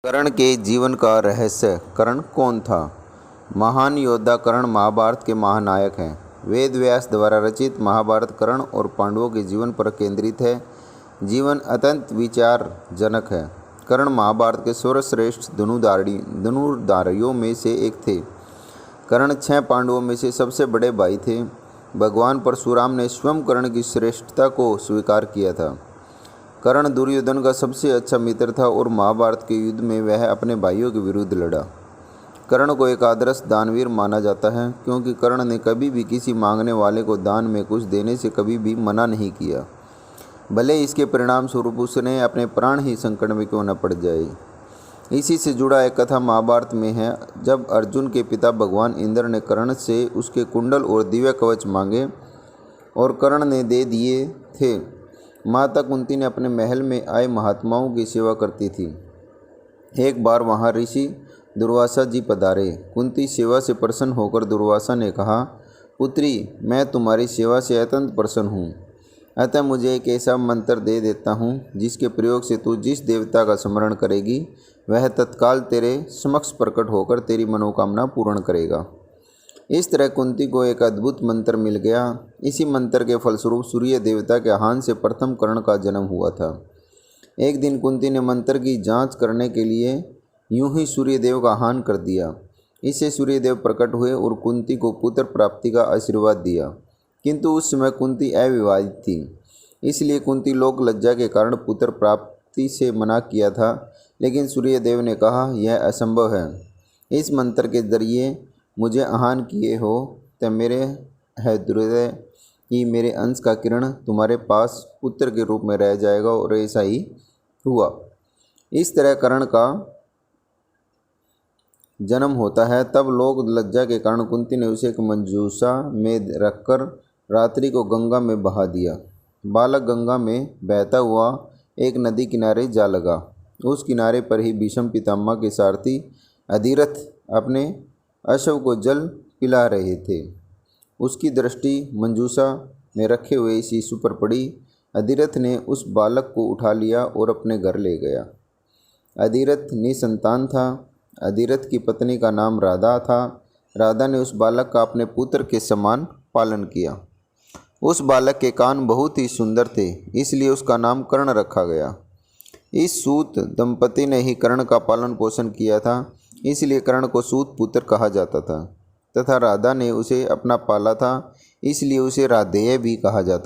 कर्ण के जीवन का रहस्य। कर्ण कौन था? महान योद्धा कर्ण महाभारत के महानायक हैं। वेद व्यास द्वारा रचित महाभारत कर्ण और पांडवों के जीवन पर केंद्रित है। जीवन अत्यंत विचारजनक है। कर्ण महाभारत के सर्वश्रेष्ठ धनुर्धारियों में से एक थे। कर्ण 6 पांडवों में से सबसे बड़े भाई थे। भगवान परशुराम ने स्वयं कर्ण की श्रेष्ठता को स्वीकार किया था। कर्ण दुर्योधन का सबसे अच्छा मित्र था और महाभारत के युद्ध में वह अपने भाइयों के विरुद्ध लड़ा। कर्ण को एक आदर्श दानवीर माना जाता है क्योंकि कर्ण ने कभी भी किसी मांगने वाले को दान में कुछ देने से कभी भी मना नहीं किया, भले इसके परिणाम स्वरूप उसने अपने प्राण ही संकट में क्यों न पड़ जाए। इसी से जुड़ा एक कथा महाभारत में है। जब अर्जुन के पिता भगवान इंद्र ने कर्ण से उसके कुंडल और दिव्य कवच मांगे और कर्ण ने दे दिए थे। माता कुंती ने अपने महल में आए महात्माओं की सेवा करती थी। एक बार वहां ऋषि दुर्वासा जी पधारे। कुंती सेवा से प्रसन्न होकर दुर्वासा ने कहा, पुत्री, मैं तुम्हारी सेवा से अत्यंत प्रसन्न हूँ, अतः मुझे एक ऐसा मंत्र दे देता हूँ जिसके प्रयोग से तू जिस देवता का स्मरण करेगी वह तत्काल तेरे समक्ष प्रकट होकर तेरी मनोकामना पूर्ण करेगा। इस तरह कुंती को एक अद्भुत मंत्र मिल गया। इसी मंत्र के फलस्वरूप सूर्य देवता के हाथ से प्रथम कर्ण का जन्म हुआ था। एक दिन कुंती ने मंत्र की जांच करने के लिए यूं ही सूर्यदेव का आह्वान कर दिया। इससे सूर्यदेव प्रकट हुए और कुंती को पुत्र प्राप्ति का आशीर्वाद दिया। किंतु उस समय कुंती अविवाहित थी, इसलिए कुंती लोक लज्जा के कारण पुत्र प्राप्ति से मना किया था। लेकिन सूर्यदेव ने कहा, यह असंभव है। इस मंत्र के जरिए मुझे आह्वान किए हो तो मेरे है हृदय कि मेरे अंश का किरण तुम्हारे पास पुत्र के रूप में रह जाएगा, और ऐसा ही हुआ। इस तरह कर्ण का जन्म होता है। तब लोग लज्जा के कारण कुंती ने उसे एक मंजूषा में रखकर रात्रि को गंगा में बहा दिया। बालक गंगा में बहता हुआ एक नदी किनारे जा लगा। उस किनारे पर ही भीष्म पितामह के सारथी अधिरथ अपने अश्व को जल पिला रहे थे। उसकी दृष्टि मंजूषा में रखे हुए शिशु पर पड़ी। अधिरथ ने उस बालक को उठा लिया और अपने घर ले गया। अधिरथ निसंतान था। अधिरथ की पत्नी का नाम राधा था। राधा ने उस बालक का अपने पुत्र के समान पालन किया। उस बालक के कान बहुत ही सुंदर थे, इसलिए उसका नाम कर्ण रखा गया। इस सूत दंपति ने ही कर्ण का पालन पोषण किया था, इसलिए कर्ण को सूत पुत्र कहा जाता था। तथा राधा ने उसे अपना पाला था, इसलिए उसे राधेय भी कहा जाता।